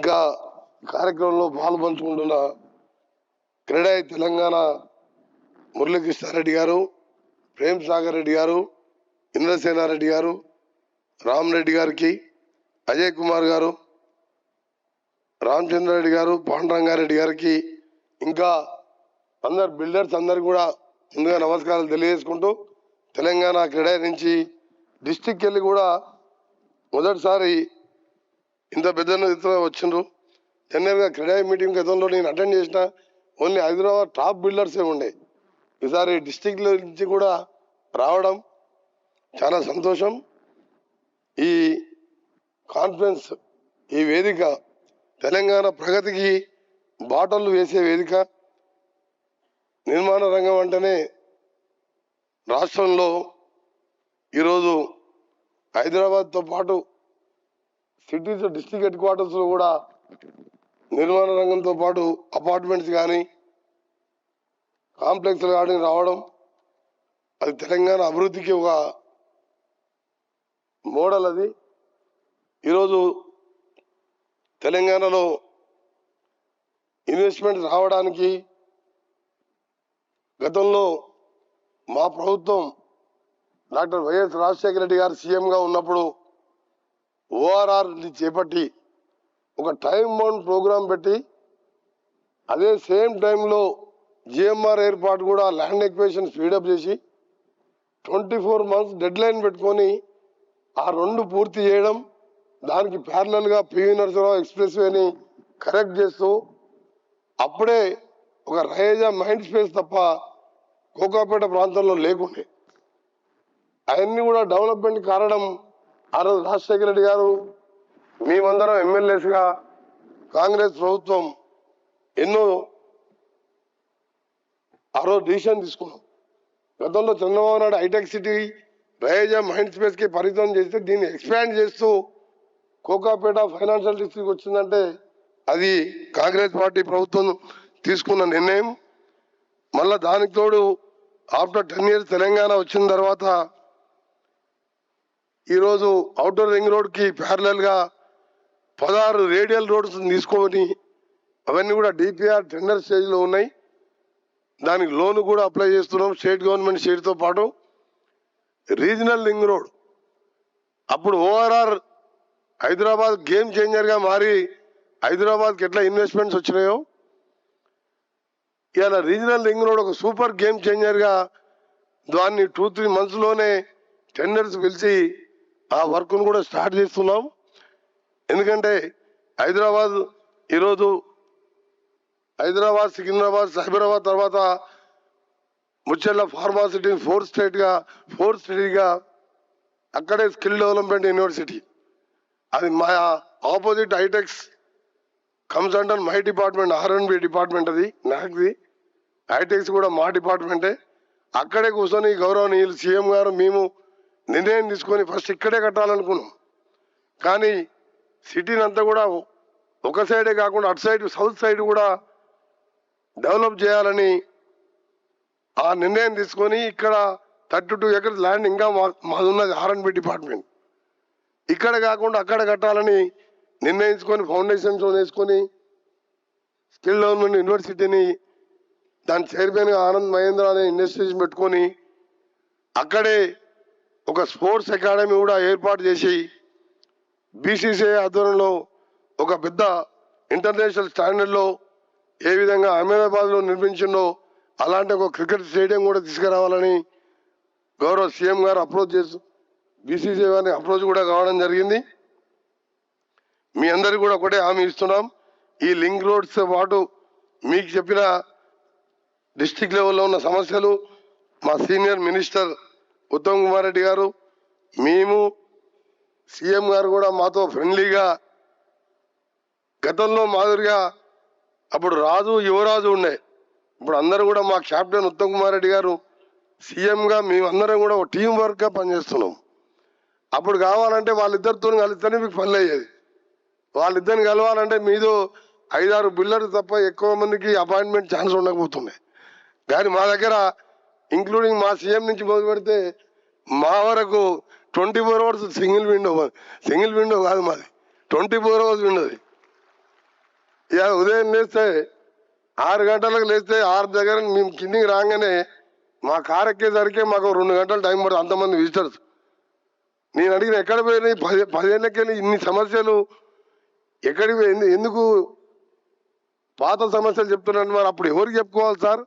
ఇంకా కార్యక్రమంలో పాల్పంచుకుంటున్న క్రీడా తెలంగాణ మురళీకృష్ణారెడ్డి గారు, ప్రేమ్ సాగర్ రెడ్డి గారు, ఇంద్రసేనారెడ్డి గారు, రామరెడ్డి గారికి, అజయ్ కుమార్ గారు, రామచంద్రారెడ్డి గారు, పాండురంగారెడ్డి గారికి, ఇంకా అందరు బిల్డర్స్ అందరికి కూడా ముందుగా నమస్కారాలు తెలియజేసుకుంటూ, తెలంగాణ క్రీడా నుంచి డిస్టిక్ వెళ్ళి కూడా మొదటిసారి ఇంత పెద్ద ఎత్తున వచ్చిండ్రు. జనరల్గా క్రీడా మీటింగ్ గతంలో నేను అటెండ్ చేసిన ఓన్లీ హైదరాబాద్ టాప్ బిల్డర్సే ఉండే. ఈసారి డిస్టిక్ నుంచి కూడా రావడం చాలా సంతోషం. ఈ కాన్ఫరెన్స్, ఈ వేదిక తెలంగాణ ప్రగతికి బాటలు వేసే వేదిక. నిర్మాణ రంగం అంటేనే రాష్ట్రంలో ఈరోజు హైదరాబాద్తో పాటు సిటీస్ డిస్టిక్ హెడ్ క్వార్టర్స్లో కూడా నిర్మాణ రంగంతో పాటు అపార్ట్మెంట్స్ కానీ కాంప్లెక్స్లు కానీ రావడం, అది తెలంగాణ అభివృద్ధికి ఒక మోడల్. అది ఈరోజు తెలంగాణలో ఇన్వెస్ట్మెంట్ రావడానికి గతంలో మా ప్రభుత్వం డాక్టర్ వైఎస్ రాజశేఖర రెడ్డి గారు సీఎంగా ఉన్నప్పుడు ఓఆర్ఆర్ చేపట్టి ఒక టైం బౌండ్ ప్రోగ్రాం పెట్టి, అదే సేమ్ టైంలో జిఎంఆర్ ఏర్పాటు కూడా ల్యాండ్ ఎక్వేషన్ స్పీడప్ చేసి 24 months డెడ్ లైన్ పెట్టుకొని ఆ రెండు పూర్తి చేయడం, దానికి ప్యారలల్గా పివి నరసింహరావు ఎక్స్ప్రెస్ వేని కరెక్ట్ చేస్తూ, అప్పుడే ఒక రహేజా మైండ్ స్పేస్ తప్ప కోకాపేట ప్రాంతంలో లేకుండే అవన్నీ కూడా డెవలప్మెంట్ కారణం ఆ రోజు రాజశేఖర రెడ్డి గారు, మేమందరం ఎమ్మెల్యేస్గా కాంగ్రెస్ ప్రభుత్వం ఎన్నో ఆ రోజు డిసిషన్ తీసుకున్నాం. గతంలో Chandrababu Naidu hitech city Raheja mind స్పేస్కి పరిమితం చేస్తే దీన్ని ఎక్స్పాండ్ చేస్తూ కోకాపేట ఫైనాన్షియల్ డిస్ట్రిక్ట్ వచ్చిందంటే అది కాంగ్రెస్ పార్టీ ప్రభుత్వం తీసుకున్న నిర్ణయం. మళ్ళా దానికి తోడు ఆఫ్టర్ 10 years తెలంగాణ వచ్చిన తర్వాత ఈరోజు ఔటర్ రింగ్ రోడ్కి ప్యారలల్గా 16 రేడియల్ రోడ్స్ తీసుకొని అవన్నీ కూడా డిపిఆర్ టెండర్ స్టేజ్లో ఉన్నాయి. దానికి లోన్ కూడా అప్లై చేస్తున్నాం స్టేట్ గవర్నమెంట్ షేర్తో పాటు. రీజనల్ రింగ్ రోడ్ అప్పుడు ఓఆర్ఆర్ హైదరాబాద్ గేమ్ చేంజర్గా మారి హైదరాబాద్కి ఎట్లా ఇన్వెస్ట్మెంట్స్ వచ్చినాయో, ఇవాళ రీజనల్ రింగ్ రోడ్ ఒక సూపర్ గేమ్ చేంజర్గా దాన్ని 2-3 monthsలోనే టెండర్స్ పిలిచి ఆ వర్క్ను కూడా స్టార్ట్ చేస్తున్నాం. ఎందుకంటే హైదరాబాద్ ఈరోజు హైదరాబాద్, సికింద్రాబాద్, సైబరాబాద్ తర్వాత ముచ్చెర్ల ఫార్మాసిటీ 4th సిటీగా అక్కడే స్కిల్ డెవలప్మెంట్ యూనివర్సిటీ. అది మా opposite HITEX comes under my department, R&B department. అది నాకుది. హైటెక్స్ కూడా మా డిపార్ట్మెంటే. అక్కడే కూర్చొని గౌరవనీయులు సీఎం గారు మేము నిర్ణయం తీసుకొని ఫస్ట్ ఇక్కడే కట్టాలనుకున్నాం. కానీ సిటీని అంతా కూడా ఒక సైడే కాకుండా అటు సైడ్ సౌత్ సైడ్ కూడా డెవలప్ చేయాలని ఆ నిర్ణయం తీసుకొని ఇక్కడ 32 acres ల్యాండ్ ఇంకా మాది ఉన్నది R&B డిపార్ట్మెంట్. ఇక్కడ కాకుండా అక్కడ కట్టాలని నిర్ణయించుకొని ఫౌండేషన్స్ వేసుకొని స్కిల్ డెవలప్మెంట్ యూనివర్సిటీని దాని చైర్మన్గా ఆనంద్ మహేంద్ర అనే ఇండస్ట్రీస్ పెట్టుకొని అక్కడే ఒక స్పోర్ట్స్ అకాడమీ కూడా ఏర్పాటు చేసి బీసీసీఐ ఆధ్వర్యంలో ఒక పెద్ద ఇంటర్నేషనల్ స్టాండర్డ్లో ఏ విధంగా అహ్మదాబాద్లో నిర్మించిందో అలాంటి ఒక క్రికెట్ స్టేడియం కూడా తీసుకురావాలని గౌరవ సీఎం గారు అప్రోచ్ చేస్తూ బీసీసీఐ వారిని అప్రోచ్ కూడా కావడం జరిగింది. మీ అందరికీ కూడా ఒకటే హామీ ఇస్తున్నాం, ఈ లింక్ రోడ్స్తో పాటు మీకు చెప్పిన డిస్టిక్ లెవెల్లో ఉన్న సమస్యలు మా సీనియర్ మినిస్టర్ ఉత్తమ్ కుమార్ రెడ్డి గారు, మేము సీఎం గారు కూడా మాతో ఫ్రెండ్లీగా, గతంలో మాదిరిగా అప్పుడు రాజు యువరాజు ఉండే, ఇప్పుడు అందరూ కూడా మా కెప్టెన్ ఉత్తమ్ కుమార్ రెడ్డి గారు సీఎంగా మేమందరం కూడా ఒక టీం వర్క్గా పనిచేస్తున్నాం. అప్పుడు కావాలంటే వాళ్ళిద్దరితో కలిస్తేనే మీకు పనులు అయ్యేది. వాళ్ళిద్దరిని కలవాలంటే మీదో 5-6 బిల్డర్లు తప్ప ఎక్కువ మందికి అపాయింట్మెంట్ ఛాన్స్ ఉండకపోతుండే. కానీ మా దగ్గర ఇంక్లూడింగ్ మా సీఎం నుంచి మొదలు పెడితే మా వరకు 24 hours సింగిల్ విండో కాదు మాది, 24 hours విండోది. ఇక ఉదయం లేస్తే 6 గంటలకు లేస్తే 6 దగ్గర మేము కిందికి రాగానే మా కారు ఎక్కేసరికి మాకు 2 గంటలు టైం పడుతుంది, అంతమంది విజిటర్స్. నేను అడిగిన ఎక్కడ పోయినాయి 10 ఏళ్ళకెళ్ళి ఇన్ని సమస్యలు ఎక్కడికి పోయింది, ఎందుకు పాత సమస్యలు చెప్తున్నాను? మరి అప్పుడు ఎవరికి చెప్పుకోవాలి సార్?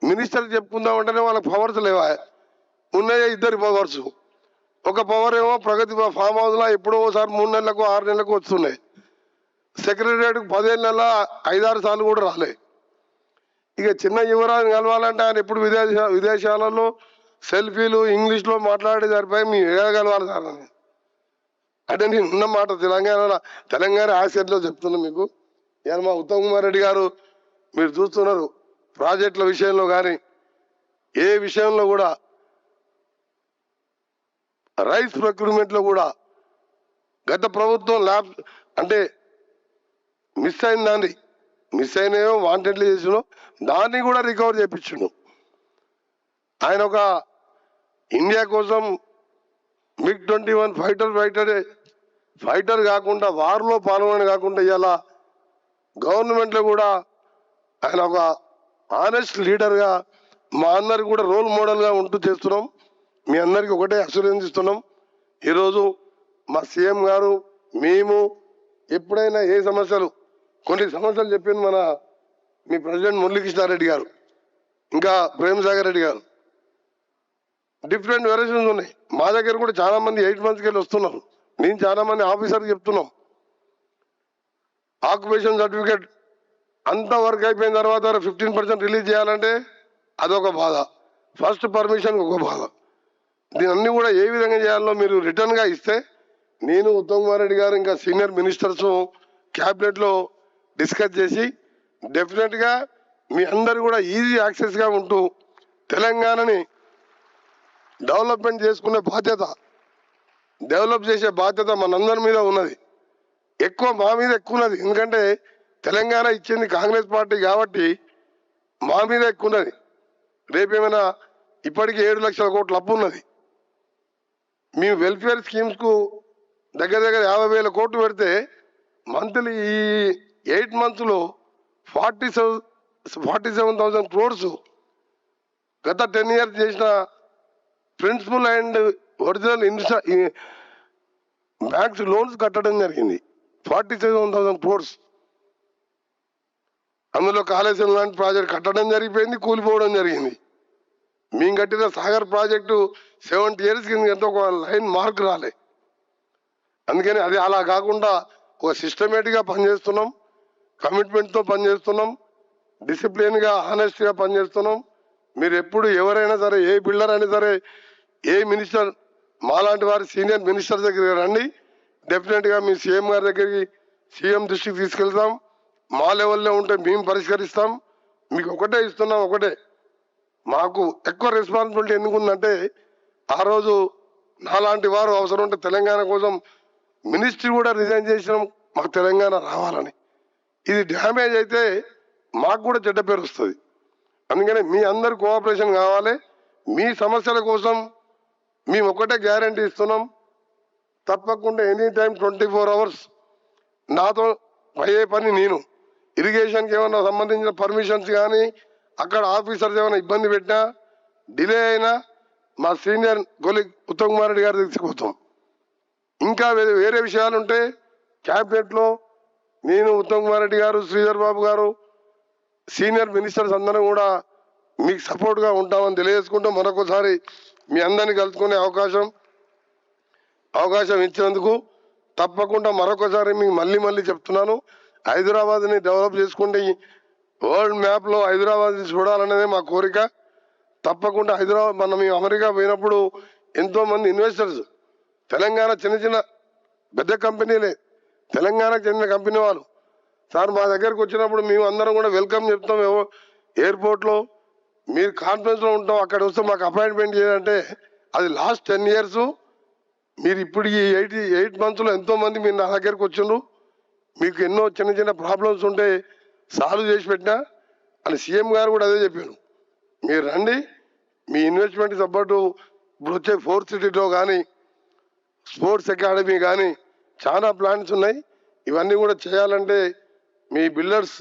మినిస్టర్కి చెప్పుకుందామంటేనే వాళ్ళకి పవర్స్ లేవా? ఉన్నాయే 2 పవర్స్. ఒక పవర్ ఏమో ప్రగతి ఫామ్ హౌస్లో ఎప్పుడో ఒకసారి 3 నెలలకు 6 నెలలకు వస్తున్నాయి. సెక్రటరియట్కి 15 నెలల 5-6 సార్లు కూడా రాలే. ఇక చిన్న యువరాజు కలవాలంటే ఆయన ఎప్పుడు విదేశాలలో సెల్ఫీలు ఇంగ్లీష్లో మాట్లాడే సరిపోయి మేము ఏగలవాలి సార్ అని. అంటే నేను ఉన్న మాట తెలంగాణ ఆశయంలో చెప్తున్నా మీకు. ఇవాళ మా ఉత్తమ్ కుమార్ రెడ్డి గారు మీరు చూస్తున్నారు, ప్రాజెక్టుల విషయంలో కానీ ఏ విషయంలో కూడా, రైస్ ప్రొక్యూర్మెంట్లో కూడా గత ప్రభుత్వం అంటే మిస్ అయిన దాన్ని మిస్ అయినాయో వాంటెడ్లీ చేసినో దాన్ని కూడా రికవర్ చేయించిండు. ఆయన ఒక ఇండియా కోసం MiG-21 ఫైటర్ కాకుండా వార్లో పాల్గొనడం కాకుండా ఇలా గవర్నమెంట్లో కూడా ఆయన ఒక ఆనెస్ట్ లీడర్గా మా అందరికి కూడా రోల్ మోడల్గా ఉంటూ చేస్తున్నాం. మీ అందరికీ ఒకటే అష్యూరెన్స్ ఇస్తున్నాం. ఈరోజు మా సీఎం గారు మేము ఎప్పుడైనా ఏ సమస్యలు, కొన్ని సమస్యలు చెప్పింది మీ ప్రెసిడెంట్ మురళీకృష్ణారెడ్డి గారు, ఇంకా ప్రేమసాగర్ రెడ్డి గారు, డిఫరెంట్ వెరైటీస్ ఉన్నాయి. మా దగ్గర కూడా చాలా మంది 8 monthsకి వెళ్ళి వస్తున్నారు. నేను చాలా మంది ఆఫీసర్కి చెప్తున్నాం, ఆక్యుపేషన్ సర్టిఫికేట్ అంత వర్క్ అయిపోయిన తర్వాత 15% రిలీజ్ చేయాలంటే అదొక బాధ, ఫస్ట్ పర్మిషన్ ఒక బాధ. దీని అన్ని కూడా ఏ విధంగా చేయాలో మీరు రిటర్న్గా ఇస్తే నేను ఉత్తమ్ కుమార్ రెడ్డి గారు ఇంకా సీనియర్ మినిస్టర్స్ క్యాబినెట్లో డిస్కస్ చేసి డెఫినెట్గా మీ అందరు కూడా ఈజీ యాక్సెస్గా ఉంటూ తెలంగాణని డెవలప్మెంట్ చేసుకునే బాధ్యత, డెవలప్ చేసే బాధ్యత మనందరి మీద ఉన్నది. ఎక్కువ మా మీద ఎక్కువ ఉన్నది, ఎందుకంటే తెలంగాణ ఇచ్చింది కాంగ్రెస్ పార్టీ కాబట్టి మా మీద ఎక్కువ ఉన్నది. రేపేమైనా ఇప్పటికీ 7 లక్షల కోట్ల అప్పు ఉన్నది. మేము వెల్ఫేర్ స్కీమ్స్కు దగ్గర 50,000 కోట్లు పెడితే మంత్లీ ఈ 8 monthsలో 47,000 crores గత 10 years చేసిన principal and original banks loans కట్టడం జరిగింది. 47,000 crores. అందులో కాళేశ్వరం లాంటి ప్రాజెక్ట్ కట్టడం జరిగిపోయింది, కూలిపోవడం జరిగింది. మేము కట్టిన సాగర్ ప్రాజెక్టు 70 years కింద ఒక లైన్ మార్క్ రాలే. అందుకని అది అలా కాకుండా ఒక సిస్టమేటిక్గా పనిచేస్తున్నాం, కమిట్మెంట్తో పనిచేస్తున్నాం, డిసిప్లిన్గా ఆనెస్ట్గా పనిచేస్తున్నాం. మీరు ఎప్పుడు ఎవరైనా సరే, ఏ బిల్డర్ అయినా సరే, ఏ మినిస్టర్, మాలాంటి వారి సీనియర్ మినిస్టర్ దగ్గరికి రండి, డెఫినెట్గా మీ సీఎం గారి దగ్గరికి, సీఎం దృష్టికి తీసుకెళ్తాం. మా లెవెల్లో ఉంటే మేము పరిష్కరిస్తాం. మీకు ఒకటే ఇస్తున్నాం, ఒకటే మాకు ఎక్కువ రెస్పాన్సిబిలిటీ ఎందుకుందంటే, ఆ రోజు నాలాంటి వారు అవసరం ఉంటే తెలంగాణ కోసం మినిస్ట్రీ కూడా రిజైన్ చేసినాం, మాకు తెలంగాణ రావాలని. ఇది డ్యామేజ్ అయితే మాకు కూడా చెడ్డ పేరు వస్తుంది. అందుకని మీ అందరు కోఆపరేషన్ కావాలి. మీ సమస్యల కోసం మేము ఒకటే గ్యారంటీ ఇస్తున్నాం, తప్పకుండా ఎనీ టైం 24 hours నాతో అయ్యే పని. నేను ఇరిగేషన్కి ఏమైనా సంబంధించిన పర్మిషన్స్ కానీ అక్కడ ఆఫీసర్స్ ఏమైనా ఇబ్బంది పెట్టినా, డిలే అయినా మా సీనియర్ కొలీగ్ ఉత్తమ్ కుమార్ రెడ్డి గారు తీసుకుపోతాం. ఇంకా వేరే విషయాలు ఉంటే క్యాబినెట్లో నేను, ఉత్తమ్ కుమార్ రెడ్డి గారు, శ్రీధర్ బాబు గారు, సీనియర్ మినిస్టర్స్ అందరం కూడా మీకు సపోర్ట్గా ఉంటామని తెలియజేసుకుంటూ మరొకసారి మీ అందరినీ కలుసుకునే అవకాశం ఇచ్చినందుకు తప్పకుండా మరొకసారి మీకు మళ్ళీ చెప్తున్నాను, హైదరాబాద్ని డెవలప్ చేసుకుంటే వరల్డ్ మ్యాప్లో హైదరాబాద్ని చూడాలనేదే మా కోరిక. తప్పకుండా హైదరాబాద్, మేము అమెరికా పోయినప్పుడు ఎంతోమంది ఇన్వెస్టర్స్ తెలంగాణ చిన్న పెద్ద కంపెనీలే, తెలంగాణకు చెందిన కంపెనీ వాళ్ళు సార్ మా దగ్గరకు వచ్చినప్పుడు మేము అందరం కూడా వెల్కమ్ చెప్తాం. ఎయిర్పోర్ట్లో మీరు కాన్ఫరెన్స్లో ఉంటాం, అక్కడ వస్తే మాకు అపాయింట్మెంట్ చేయాలంటే అది లాస్ట్ 10 years. మీరు ఇప్పుడు ఈ 8 monthsలో ఎంతోమంది మీరు నా దగ్గరకు వచ్చిండ్రు, మీకు ఎన్నో చిన్న ప్రాబ్లమ్స్ ఉంటే సాల్వ్ చేసి పెట్టినా అని సీఎం గారు కూడా అదే చెప్పాను. మీరు రండి, మీ ఇన్వెస్ట్మెంట్ సపోర్టు ఇప్పుడు వచ్చే 4th Cityలో కానీ, స్పోర్ట్స్ అకాడమీ కానీ చాలా ప్లాన్స్ ఉన్నాయి. ఇవన్నీ కూడా చేయాలంటే మీ బిల్డర్స్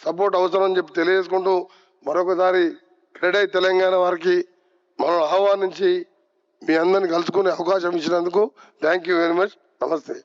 సపోర్ట్ అవసరం అని చెప్పి తెలియజేసుకుంటూ మరొకసారి క్రెడై తెలంగాణ వారికి మనం ఆహ్వానించి మీ అందరిని కలుసుకునే అవకాశం ఇచ్చినందుకు థ్యాంక్ యూ వెరీ మచ్. నమస్తే.